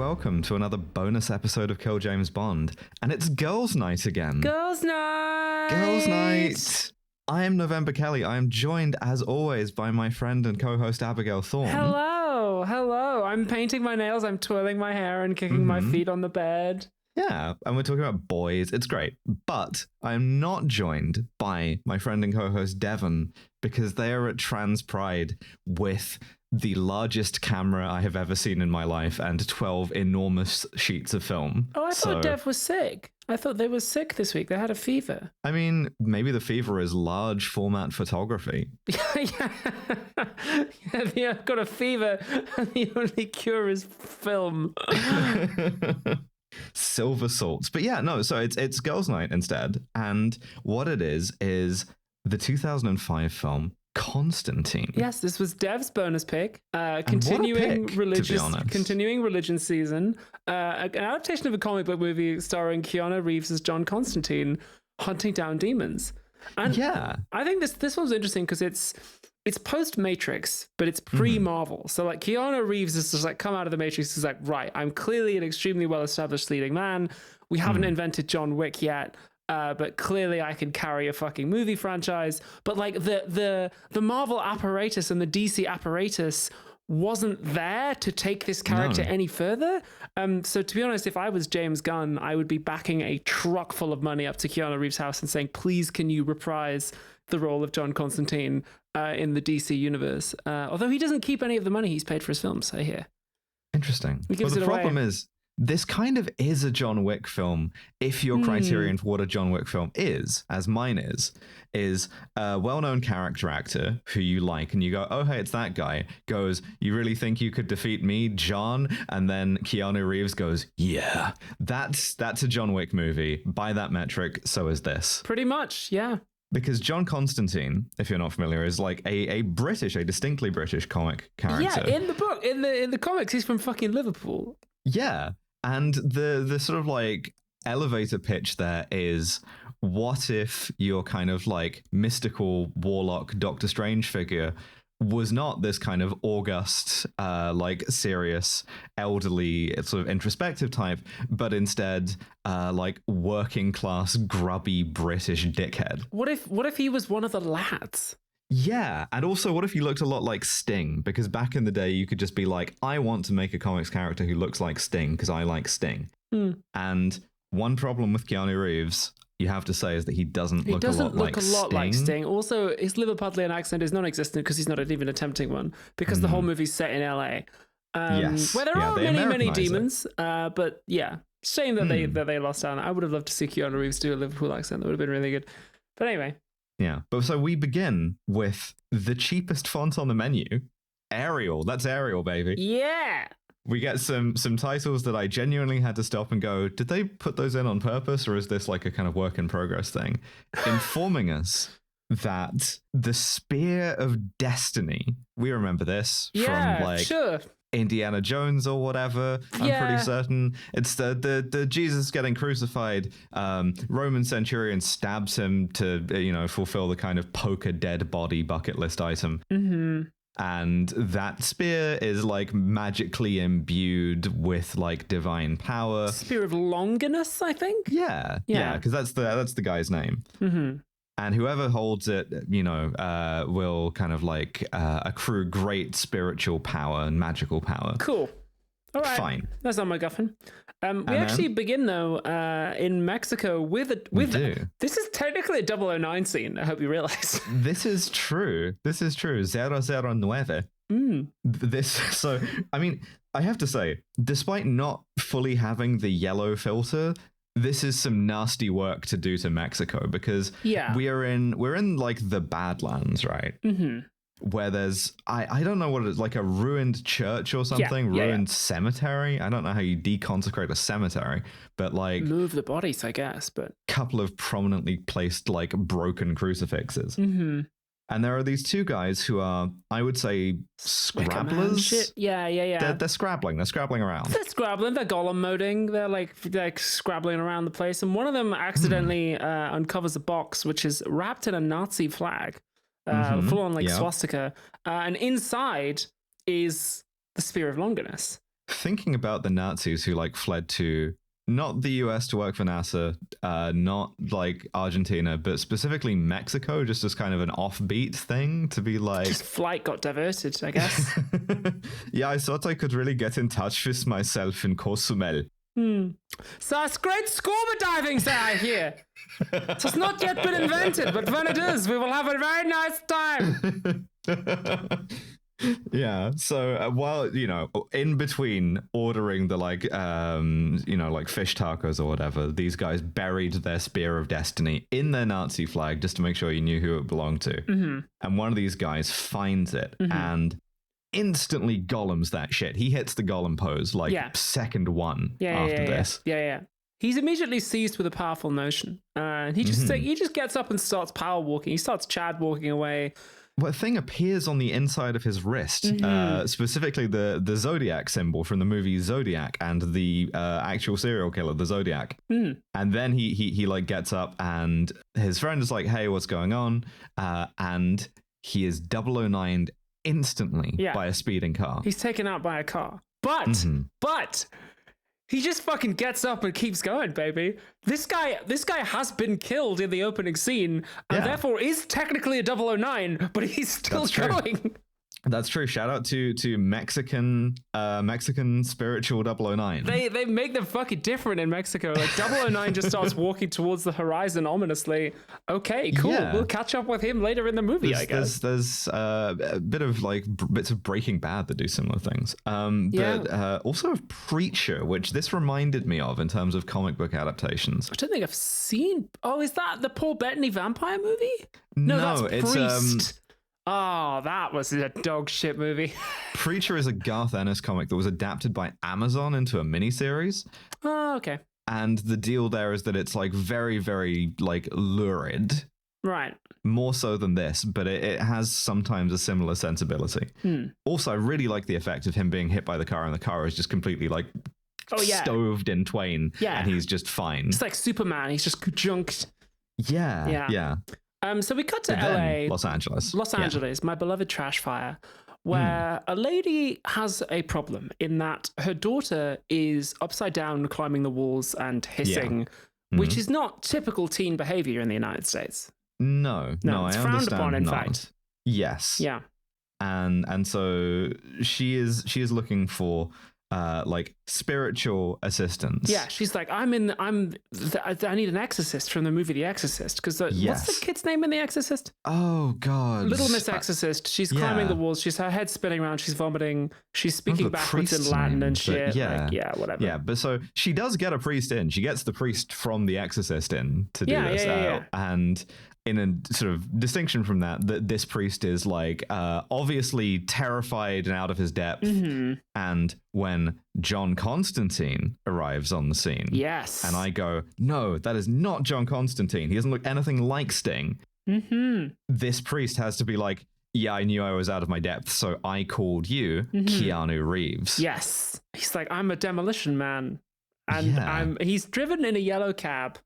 welcome to another bonus episode of Kill James Bond. And it's Girls' Night again. Girls' Night! Girls' Night! I am November Kelly. I am joined, as always, by my friend and co-host Abigail Thorne. Hello. I'm painting my nails, I'm twirling my hair and kicking my feet on the bed. Yeah, and we're talking about boys. It's great. But I'm not joined by my friend and co-host Devon because they are at Trans Pride with the largest camera I have ever seen in my life and 12 enormous sheets of film. Oh, I thought Dev was sick. I thought they were sick this week. They had a fever. I mean, maybe the fever is large format photography. Yeah, I've got a fever and the only cure is film. Silver salts. But yeah, no, so it's Girls' Night instead. And what it is the 2005 film Constantine. Yes, this was Dev's bonus pick. Continuing religion season. An adaptation of a comic book movie starring Keanu Reeves as John Constantine hunting down demons. And yeah, I think this one's interesting because it's post Matrix, but it's pre Marvel. So like Keanu Reeves is just like come out of the Matrix. He's like, right, I'm clearly an extremely well established leading man. We haven't invented John Wick yet. But clearly I can carry a fucking movie franchise. But like the Marvel apparatus and the DC apparatus wasn't there to take this character any further. So to be honest, if I was James Gunn, I would be backing a truck full of money up to Keanu Reeves' house and saying, please, can you reprise the role of John Constantine in the DC universe? Although he doesn't keep any of the money he's paid for his films, I hear. Interesting. Well, the problem is, this kind of is a John Wick film if your criterion for what a John Wick film is, as mine is a well-known character actor who you like and you go, oh, hey, it's that guy, goes, you really think you could defeat me, John? And then Keanu Reeves goes, yeah, that's a John Wick movie. By that metric, so is this. Pretty much, yeah. Because John Constantine, if you're not familiar, is like a distinctly British comic character. Yeah, in the book, in the comics, he's from fucking Liverpool. Yeah. And the sort of like elevator pitch there is, what if your kind of like mystical warlock Doctor Strange figure was not this kind of august, like serious, elderly, sort of introspective type, but instead like working class, grubby British dickhead? What if he was one of the lads? Yeah, and also what if he looked a lot like Sting? Because back in the day, you could just be like, I want to make a comics character who looks like Sting because I like Sting. And one problem with Keanu Reeves, you have to say, is that he doesn't look a lot like Sting. Also, his Liverpudlian accent is non-existent because he's not even attempting one, because the whole movie's set in LA. Where there are many demons. But yeah, shame that they lost out. I would have loved to see Keanu Reeves do a Liverpool accent. That would have been really good. But anyway. Yeah, but so we begin with the cheapest font on the menu, Arial. That's Arial, baby. Yeah. We get some titles that I genuinely had to stop and go, did they put those in on purpose, or is this like a kind of work in progress thing? Informing us that the Spear of Destiny, we remember this from like Indiana Jones or whatever. I'm pretty certain it's the Jesus getting crucified. Roman centurion stabs him to fulfill the kind of poke a dead body bucket list item. And that spear is like magically imbued with like divine power. Spear of Longinus, I think. Yeah, because that's the guy's name. And whoever holds it, will kind of like accrue great spiritual power and magical power. Cool. All right. Fine. That's not my guffin. We actually begin, though, in Mexico with this is technically a 009 scene, I hope you realize. This is true. 009. So, I mean, I have to say, despite not fully having the yellow filter, this is some nasty work to do to Mexico, because we're in like the Badlands, right? Where there's I don't know what it is, like a ruined church or something, ruined cemetery. I don't know how you deconsecrate a cemetery, but like move the bodies, I guess. But couple of prominently placed like broken crucifixes. And there are these two guys who are, I would say, scrabblers. Yeah. They're scrabbling. They're scrabbling around. They're scrabbling. They're Gollum moding. They're like scrabbling around the place. And one of them accidentally uncovers a box which is wrapped in a Nazi flag, full on like swastika. And inside is the Spear of Longinus. thinking about the Nazis who like fled to not the US to work for NASA, not like Argentina, but specifically Mexico, just as kind of an offbeat thing to be like. Just flight got diverted, I guess. Yeah, I thought I could really get in touch with myself in Cozumel. So it's great scuba diving there, I hear. It has not yet been invented, but when it is, we will have a very nice time. Yeah, so while, you know, in between ordering the like you know, like fish tacos or whatever, these guys buried their spear of destiny in their Nazi flag just to make sure you knew who it belonged to. And one of these guys finds it and instantly golems that shit. He hits the golem pose like second one after this. He's immediately seized with a powerful notion. And he just gets up and starts power walking. He starts Chad walking away. What thing appears on the inside of his wrist, specifically the Zodiac symbol from the movie Zodiac and the actual serial killer, the Zodiac. And then he like gets up and his friend is like, hey, what's going on? And he is 009'd instantly by a speeding car. He's taken out by a car. But he just fucking gets up and keeps going, baby. This guy has been killed in the opening scene, and therefore is technically a 009, but he's still going. That's true. Shout out to Mexican spiritual 009. They make them fucking different in Mexico. Like 009 just starts walking towards the horizon ominously. Okay, cool. Yeah. We'll catch up with him later in the movie, I guess. There's a bit of like bits of Breaking Bad that do similar things. But also of Preacher, which this reminded me of in terms of comic book adaptations. I don't think I've seen. Oh, is that the Paul Bettany vampire movie? No, that's Priest. Oh, that was a dog shit movie. Preacher is a Garth Ennis comic that was adapted by Amazon into a miniseries. Oh, okay. And the deal there is that it's like very, very like lurid. Right. More so than this, but it has sometimes a similar sensibility. Also, I really like the effect of him being hit by the car, and the car is just completely like stoved in twain. Yeah. And he's just fine. It's like Superman. He's just junked. Yeah. So we cut to LA. Los Angeles, my beloved trash fire, where a lady has a problem in that her daughter is upside down climbing the walls and hissing, which is not typical teen behavior in the United States. No, it's frowned upon, in fact. Yes. Yeah. And so she is looking for like spiritual assistance. Yeah, she's like, I need an exorcist from the movie The Exorcist, because what's the kid's name in The Exorcist? Oh God, Little Miss Exorcist. She's climbing the walls. Her head's spinning around. She's vomiting. She's speaking backwards in Latin and shit. Whatever. Yeah, but so she does get a priest in. She gets the priest from The Exorcist in to do this. And in a sort of distinction from that this priest is like obviously terrified and out of his depth. And when John Constantine arrives on the scene, and I go, no, that is not John Constantine. He doesn't look anything like Sting. This priest has to be like, yeah, I knew I was out of my depth, so I called you Keanu Reeves. Yes, he's like, I'm a demolition man, and he's driven in a yellow cab.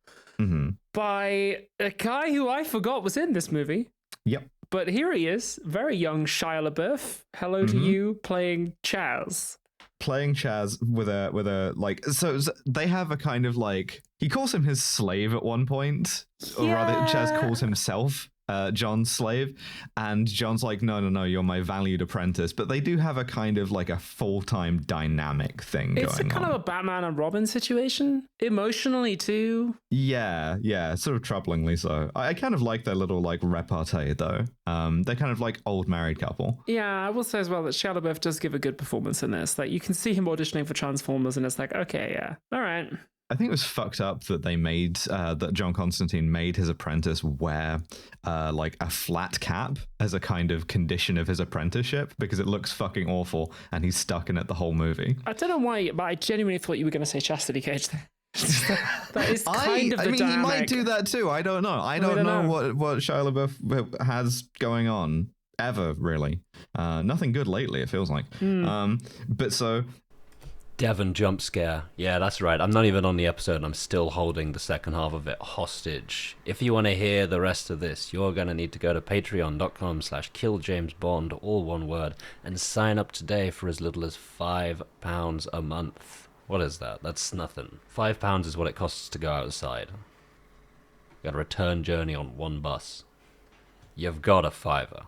By a guy who I forgot was in this movie. Yep. But here he is, very young Shia LeBeouf. Hello to you, playing Chaz. Playing Chaz with a like, so they have a kind of like, he calls him his slave at one point, or rather Chaz calls himself John's slave, and John's like, no, you're my valued apprentice. But they do have a kind of like a full-time dynamic thing going on. It's kind of a Batman and Robin situation, emotionally too. Yeah, sort of troublingly so. I kind of like their little like repartee though. They're kind of like old married couple. Yeah, I will say as well that Shia LaBeouf does give a good performance in this. Like, you can see him auditioning for Transformers, and it's like, okay, yeah, all right. I think it was fucked up that they made that John Constantine made his apprentice wear like a flat cap as a kind of condition of his apprenticeship, because it looks fucking awful and he's stuck in it the whole movie. I don't know why, but I genuinely thought you were going to say chastity cage there. That is kind of the dynamic. He might do that too. I don't know. I don't know what Shia LaBeouf has going on ever, really. Nothing good lately, it feels like. But so Devon jump scare. Yeah, that's right. I'm not even on the episode and I'm still holding the second half of it hostage. If you want to hear the rest of this, you're going to need to go to patreon.com/killjamesbond, all one word, and sign up today for as little as £5 a month. What is that? That's nothing. £5 is what it costs to go outside. Got a return journey on one bus. You've got a fiver.